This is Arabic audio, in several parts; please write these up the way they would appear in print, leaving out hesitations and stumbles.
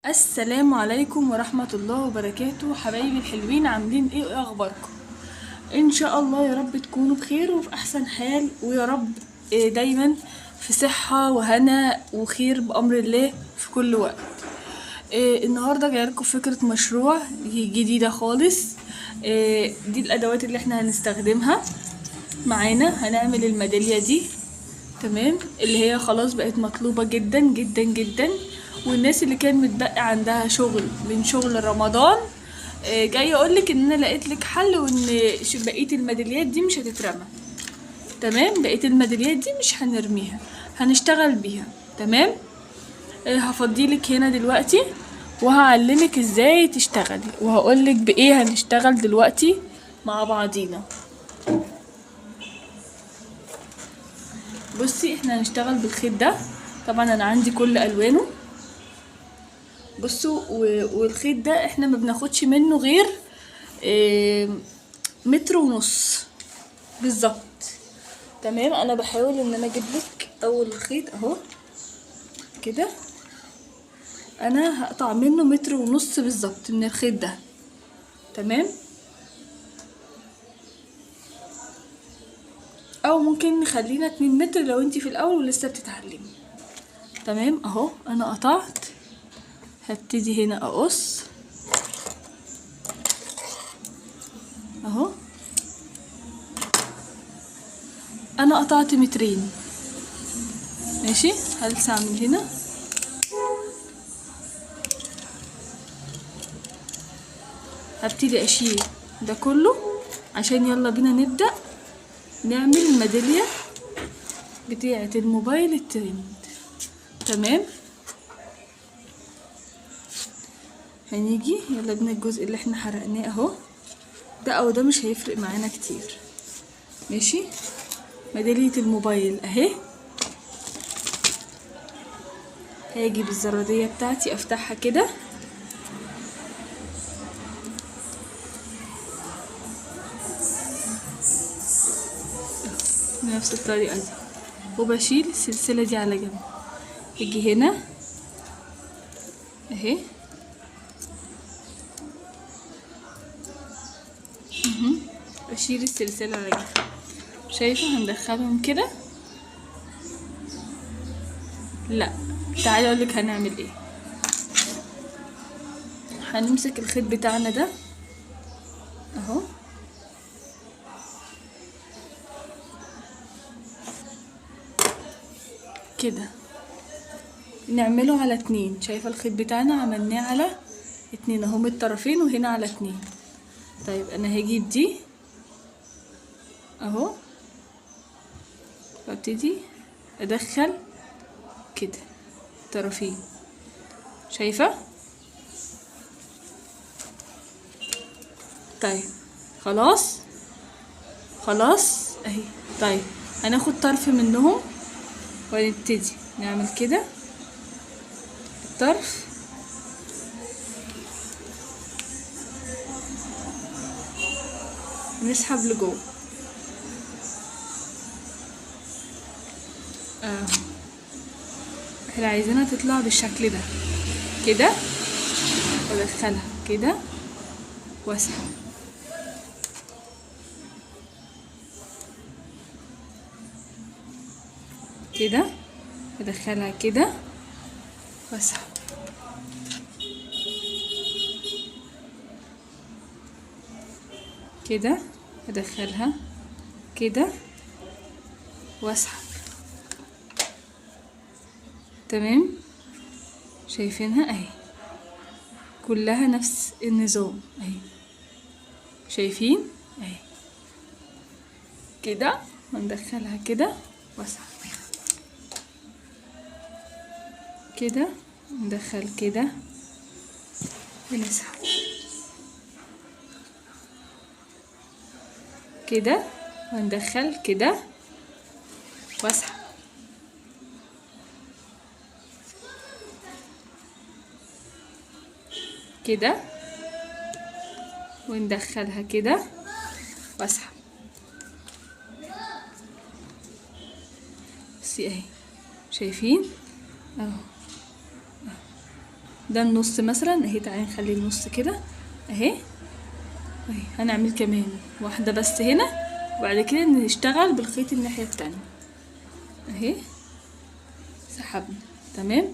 السلام عليكم ورحمة الله وبركاته. حبايبي الحلوين، عاملين ايه اخباركم؟ ان شاء الله يا رب تكونوا بخير وفي احسن حال، ويا رب دايما في صحة وهنا وخير بأمر الله في كل وقت. النهاردة جايلكم فكرة مشروع جديدة خالص. دي الادوات اللي احنا هنستخدمها معانا. هنعمل الميدالية دي، تمام، اللي هي خلاص بقت مطلوبة جدا جدا جدا، والناس اللي كان متبقي عندها شغل من شغل رمضان جاي اقولك ان انا لقيت لك حل، وان بقية الميداليات دي مش هتترمى. تمام، بقية الميداليات دي مش هنرميها، هنشتغل بيها. تمام. هفضيلك هنا دلوقتي وهعلمك ازاي تشتغلي، وهقولك بايه هنشتغل دلوقتي مع بعضينا. بصي، احنا هنشتغل بالخيط ده. طبعا انا عندي كل الوانه. بصوا، والخيط ده احنا ما بناخدش منه غير متر ونص بالظبط. تمام، انا بحاول ان انا اجيب لك اول الخيط اهو كده. انا هقطع منه متر ونص بالظبط من الخيط ده. تمام، او ممكن نخلينا 2 متر لو انتي في الاول ولسه بتتعلمي. تمام اهو، انا قطعت. هبتدي هنا اقص اهو. انا قطعت مترين. ماشي، هلسع من هنا. هبتدي اشيل ده كله عشان يلا بينا نبدأ نعمل الميدالية بتاعة الموبايل الترند. تمام، هنيجي يلا بينا الجزء اللي احنا حرقناه اهو ده، او ده مش هيفرق معانا كتير. ماشي، ميدالية الموبايل اهي. هاجي بالزرادية بتاعتي افتحها كده، بنفس الطريقة دي، وبشيل السلسلة دي على جنب. اجي هنا اهي، بشيل السلسلة على جنب. شايفة؟ هندخلهم كده. لا، تعالي اقولك هنعمل ايه. هنمسك الخيط بتاعنا ده اهو، كده نعمله على 2. شايفة الخيط بتاعنا عملناه على 2 اهو من الطرفين، وهنا على 2. طيب انا هجيب دي اهو، وابتدي ادخل كده طرفين. شايفة؟ طيب خلاص خلاص اهي. طيب هناخد طرف منهم ونبتدي نعمل كده الطرف، نسحب لجوه احنا عايزينها تطلع بالشكل ده كده، وادخلها كده واسحب كده، ادخلها كده واسحب كده، ادخلها كده واسحب. تمام، شايفينها اهي، كلها نفس النظام اهي. شايفين اهي كده، وندخلها كده واسحب كده، ندخل كده ونسحب كده، وندخل كده واسحب كده، وندخلها كده واسحب. بصي اهي، شايفين اهو، ده النص مثلا اهي، تعالي نخلي النص كده اهي. اهي هنعمل كمان واحدة بس هنا، وبعد كده نشتغل بالخيط الناحية التانية اهي. سحبنا تمام.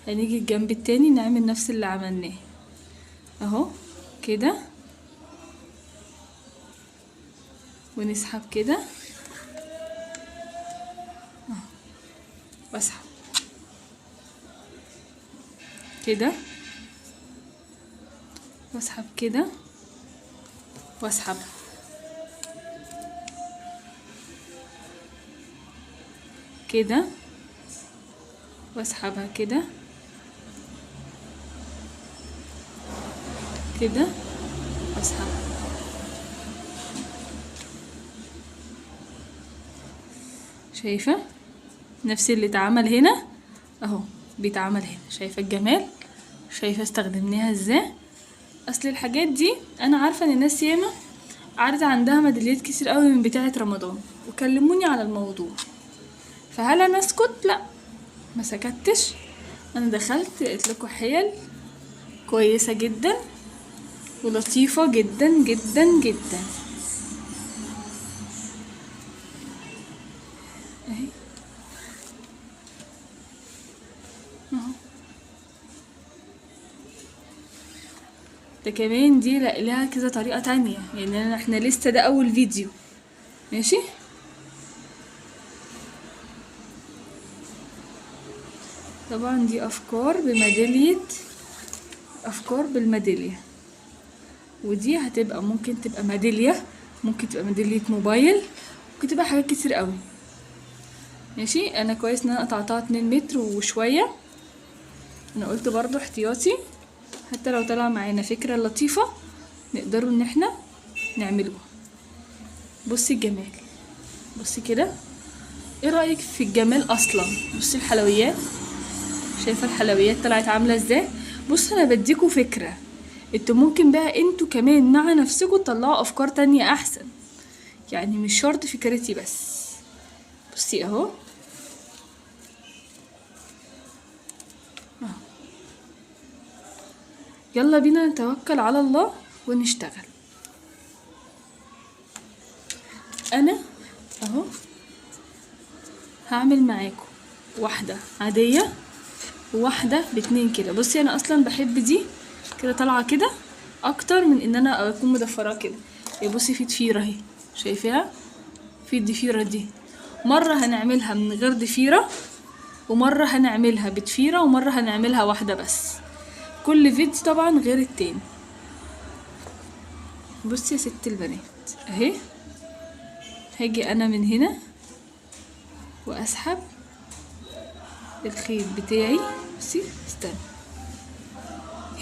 هنيجي الجنب التاني نعمل نفس اللي عملناه اهو كده، ونسحب كده واسحب كده، واسحب كده، واسحب كده، واسحبها كده كده، واسحبها. شايفة نفس اللي اتعمل هنا اهو بيتعمل هنا. شايفة الجمال؟ شايفة استخدمناها ازاي؟ اصل الحاجات دي انا عارفة ان الناس ياما قعدت عندها ميداليات كتير قوي من بتاعة رمضان وكلموني على الموضوع، فهل انا اسكت؟ لا، ما سكتش. انا دخلت قلت لكم حيل كويسة جدا ولطيفة جدا جدا جدا اهي اهو. ده كمان دي لها كذا طريقة تانية، يعني احنا لسه ده اول فيديو ماشي. طبعا دي افكار بميدالية، افكار بالميدالية، ودي هتبقى ممكن تبقى ميدالية، ممكن تبقى ميدالية موبايل، ممكن تبقى حاجات كتير قوي ماشي. انا كويس ان انا قطعتها 2 متر وشوية، انا قلت برضو احتياطي حتى لو طلع معانا فكرة لطيفة نقدروا ان احنا نعملوها. بصي الجمال، بصي كده، ايه رأيك في الجمال اصلا؟ بصي الحلويات، شايفة الحلويات طلعت عاملة ازاي؟ بص انا بديكوا فكرة، انتوا ممكن بقى انتوا كمان مع نفسكوا تطلعوا افكار تانية احسن، يعني مش شرط فكرتي بس. بصي اهو يلا بينا نتوكل على الله ونشتغل. انا اهو هعمل معاكم واحدة عادية وواحدة ب2 كده. بصي انا اصلا بحب دي كده طالعة كده اكتر من ان انا اكون مدفرة كده. بصي في ضفيرة اهي، شايفاها؟ في الضفيرة دي مرة هنعملها من غير ضفيرة، ومرة هنعملها بضفيرة، ومرة هنعملها واحدة بس. كل فيديو طبعا غير التاني. بصي يا ست البنات اهي، هاجي انا من هنا واسحب الخيط بتاعي. بصي استنى،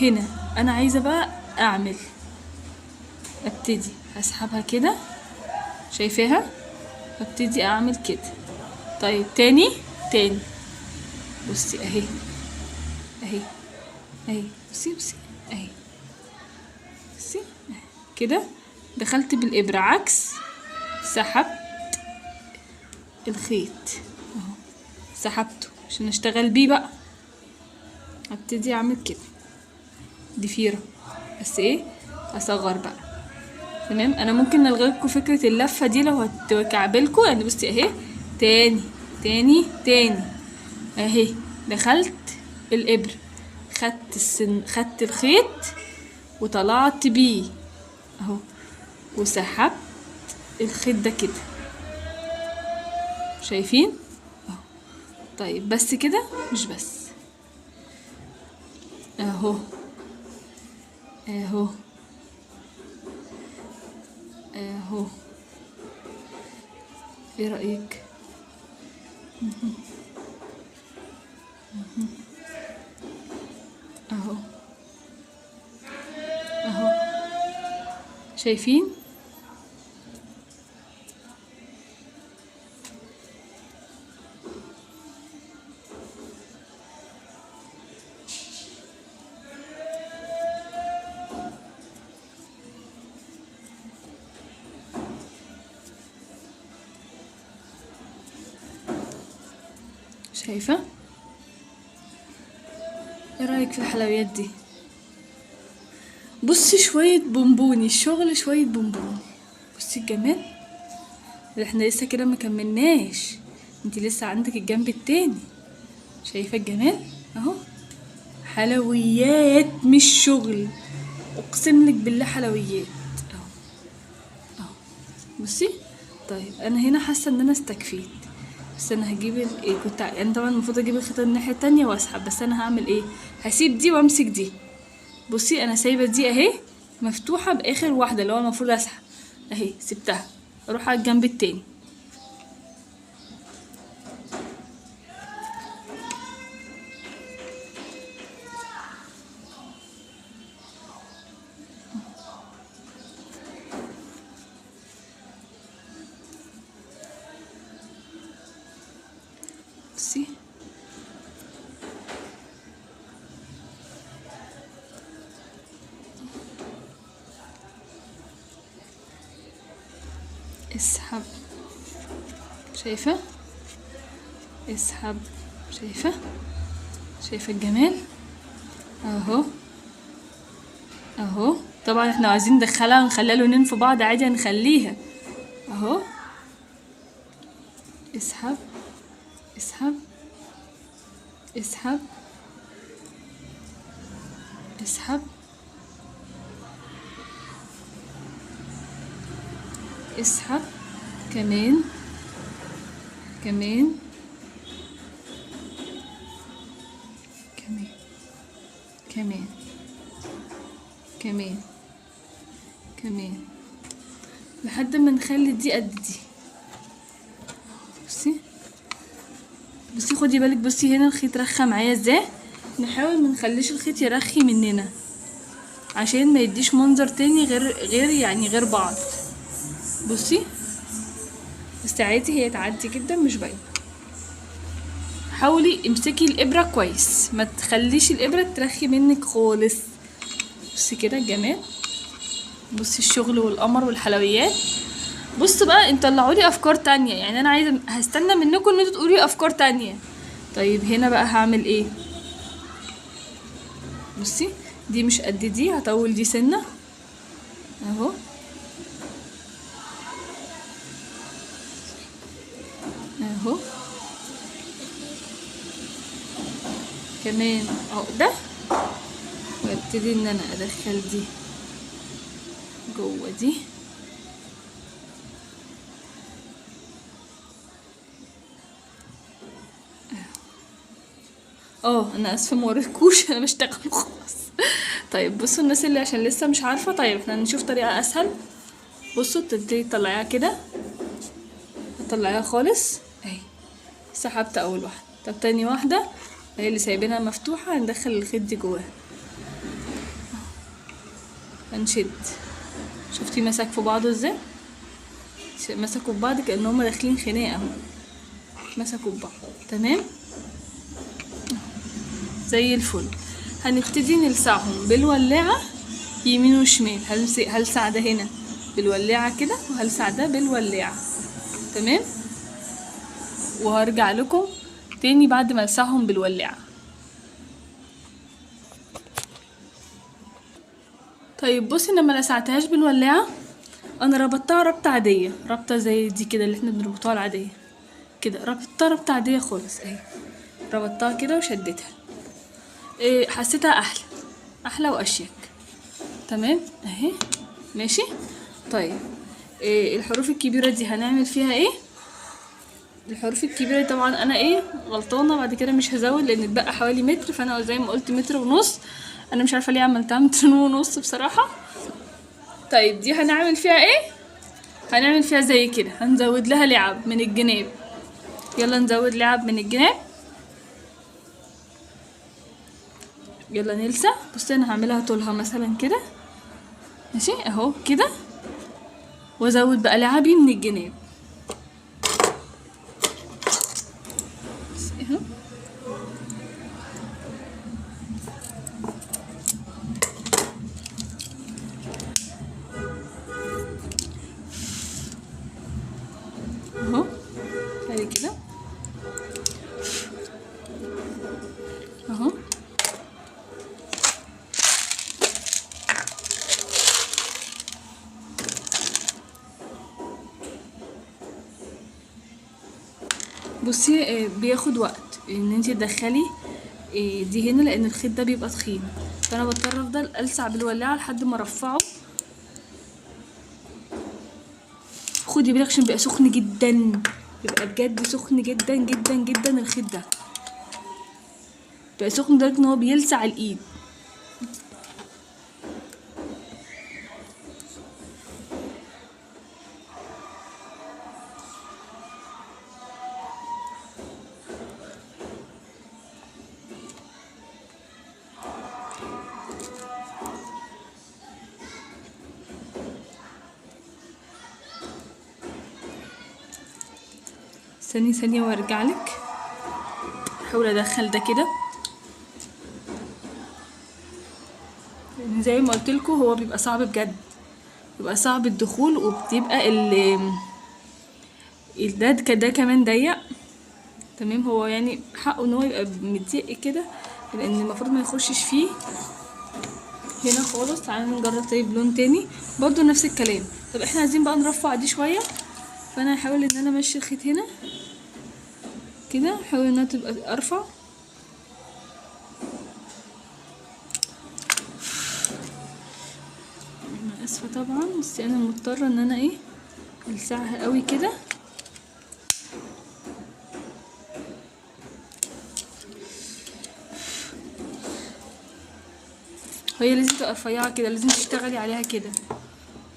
هنا انا عايزة بقى اعمل، ابتدي اسحبها كده، شايفاها؟ ابتدي اعمل كده. طيب تاني تاني، بصي اهي اهي اهي، بصي بصي اهي، بصي اهي كده. دخلت بالابرة عكس، سحبت الخيط اهو، سحبته عشان اشتغل بيه بقى. ابتدي اعمل كده ضفيرة بس ايه، اصغر بقى تمام. انا ممكن الغي لكم فكرة اللفة دي لو هتكعبلكوا، يعني بصي اهي تاني تاني تاني اهي. دخلت الابرة، خدت الخيط وطلعت بيه اهو، وسحبت الخيط ده كده، شايفين اهو. طيب بس كده؟ مش بس اهو اهو اهو، ايه رأيك؟ اهو اهو، شايفين؟ شايفة؟ ايه رأيك؟ رايك في الحلويات دي؟ بصي شوية بونبوني، الشغل شوية بونبوني. بصي الجمال، احنا لسه كده مكملناش، انتي لسه عندك الجنب التاني. شايفة الجمال اهو، حلويات مش شغل، اقسملك بالله حلويات اهو اهو. بصي طيب انا هنا حاسه ان انا استكفيت، بس انا هجيب ايه، كنت انا طبعا المفروض اجيب الخيطه الناحيه التانية واسحب، بس انا هعمل ايه، هسيب دي وامسك دي. بصي انا سايبه دي اهي مفتوحه باخر واحده اللي هو المفروض اسحب اهي، سبتها اروح على الجنب التاني. بصي اسحب، شايفه، اسحب، شايفه، شايفه الجمال اهو اهو. طبعا احنا عايزين ندخلها ونخليها لونين في بعض عادي، هنخليها اهو. اسحب، اسحب، اسحب، اسحب، اسحب، كمان كمان كمان كمان كمان كمان لحد ما نخلي دي قد دي. بصي بصي خدي بالك، بصي هنا الخيط رخى معايا ازاي، نحاول منخليش الخيط يرخي مننا عشان ما يديش منظر تاني غير بعض. بصي بس عادي هي تعدي جدا مش باينه. حاولي امسكي الابره كويس، ما تخليش الابره ترخي منك خالص. بصي كده الجمال، بصي الشغل والقمر والحلويات. بص بقى انت طلعوا لي افكار تانية، يعني انا عايزه هستنى منكم ان انتوا تقولوا لي افكار تانية. طيب هنا بقى هعمل ايه، بصي دي مش قد دي، هطول دي سنه اهو اهو، كمان عقده، وابتدي ان انا ادخل دي جوه دي انا اسفه موريكوش انا بشتغل خلاص. طيب بصوا الناس اللي عشان لسه مش عارفه، طيب احنا نشوف طريقه اسهل. بصوا تبتدي تطلعيها كده، هتطلعيها خالص اهي، سحبت اول واحده. طب تاني واحده هي اللي سايبينها مفتوحه، هندخل الخيط دي جواها، هنشد. شفتي مسك في بعضه ازاي، مسكوا في بعض كأنهم داخلين خناقه اهو، مسكوا في بعض تمام زي الفل. هنبتدي نلسعهم بالولاعه يمين وشمال، هلسع ده هنا بالولاعه كده، وهلسع ده بالولاعه تمام، وهرجع لكم تاني بعد ما السعهم بالولاعه. طيب بصي انا ما لسعتهاش بالولاعه، انا ربطتها ربطه عاديه، ربطه زي دي كده اللي احنا بنربطوها العاديه كده، ربطتها ربطه عاديه خالص اهي، ربطتها كده وشدتها. حسيتها احلى واشيك تمام اهي ماشي. طيب الحروف الكبيره دي هنعمل فيها ايه، الحروف الكبيره طبعا انا غلطانه، بعد كده مش هزود لان اتبقى حوالي متر، فانا زي ما قلت متر ونص، انا مش عارفه ليه عملتها متر ونص بصراحه. طيب دي هنعمل فيها ايه، هنعمل فيها زي كده، هنزود لها لعب من الجناب. يلا نزود لعب من الجناب، يلا نلسع. بصي انا هعملها طولها مثلا كده ماشي اهو كده، وازود بقى لعبي من الجناب اهو اهو ادي كده اهو بصي بياخد وقت ان انتي تدخلي دي هنا، لان الخيط ده بيبقى تخين، فانا بضطر افضل السع بالولاعه لحد ما ارفعه. خدي بالك عشان بيبقى سخن جدا، بيبقى بجد سخن جدا جدا جدا. الخيط ده بيبقى سخن لدرجه ان هو بيلسع الايد. استني ثانيه وارجع لك. احاول ادخل ده كده، لان زي ما قلت لكم هو بيبقى صعب بجد، بيبقى صعب الدخول، وبتبقى ده كمان ضيق. تمام، هو يعني حقه ان هو يبقى مضيق كده، لان المفروض ما يخشش فيه هنا خالص. تعالى نجرب طيب لون تاني برضو نفس الكلام. طب احنا عايزين بقى نرفع دي شويه، فانا هحاول ان انا امشي الخيط هنا كده، احاول انها تبقى ارفع. انا اسفه طبعا، بس انا مضطره ان انا السعها قوي كده. هي لازم تبقى رفيعه كده، لازم تشتغلي عليها كده.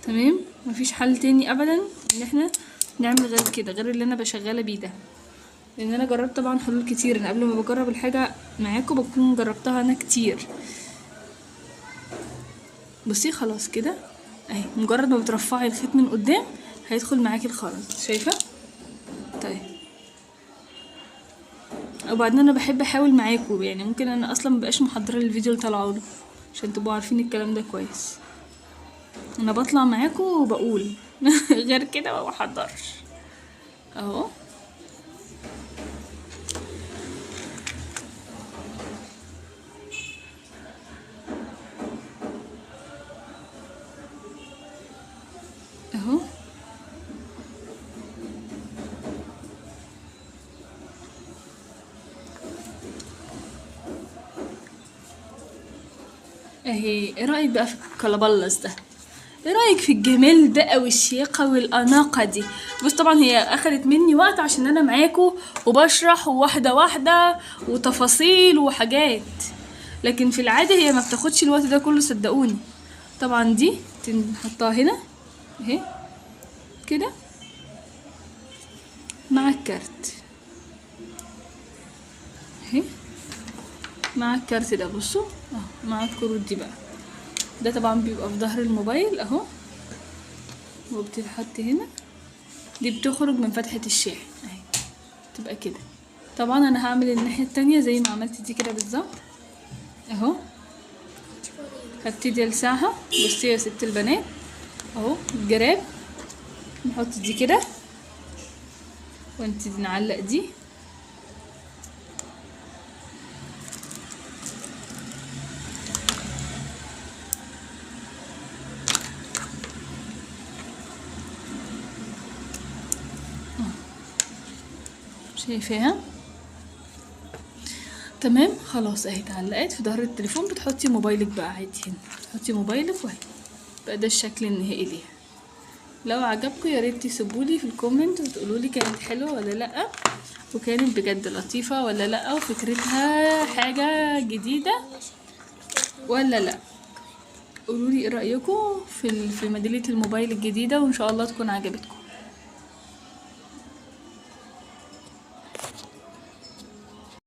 تمام، مفيش حل تاني ابدا ان احنا نعمل غير كده، غير اللي انا بشغله بيه ده، لان انا جربت طبعا حلول كتير. انا قبل ما بجرب الحاجه معاكم بكون جربتها انا كتير. بصي خلاص كده اهي، مجرد ما بترفعي الخيط من قدام هيدخل معاكي الخرز، شايفه؟ طيب، وبعدين انا بحب احاول معاكم، يعني ممكن انا اصلا مبقاش محضره الفيديو اللي طالعه له عشان تبقوا عارفين الكلام ده كويس. انا بطلع معاكم وبقول غير كده ما بحضرش. اهو اهو اهي. ايه رايك بقى في الكلابلس ده؟ ايه رايك في الجمال ده او الشياقه والاناقه دي؟ بص طبعا هي اخدت مني وقت عشان انا معاكم وبشرح واحده واحده وتفاصيل وحاجات، لكن في العاده هي ما بتاخدش الوقت ده كله صدقوني. طبعا دي نحطها هنا اهي كده مع الكارت اهي، مع الكارت ده. بصوا اهو مع الكروت دي بقى، ده طبعا بيبقى في ظهر الموبايل اهو، وبتتحط هنا. دي بتخرج من فتحة الشاحن اهي، تبقى كده. طبعا انا هعمل الناحية التانية زي ما عملت دي كده بالظبط اهو. هبتدي الساعها. بصي يا ست البنات اهو الجراب، نحط دي كده ونبتدي نعلق دي شايفاها؟ تمام خلاص اهي اتعلقت في ظهر التليفون. بتحطي موبايلك بقى عادي هنا، تحطي موبايلك وهي بقى ده الشكل النهائي ليها. لو عجبكم يا ريت تسيبولي في الكومنت وتقولولي كانت حلوه ولا لا، وكانت بجد لطيفه ولا لا، وفكرتها حاجه جديده ولا لا. قولولي ايه رايكم في ميداليه الموبايل الجديده، وان شاء الله تكون عجبتكم.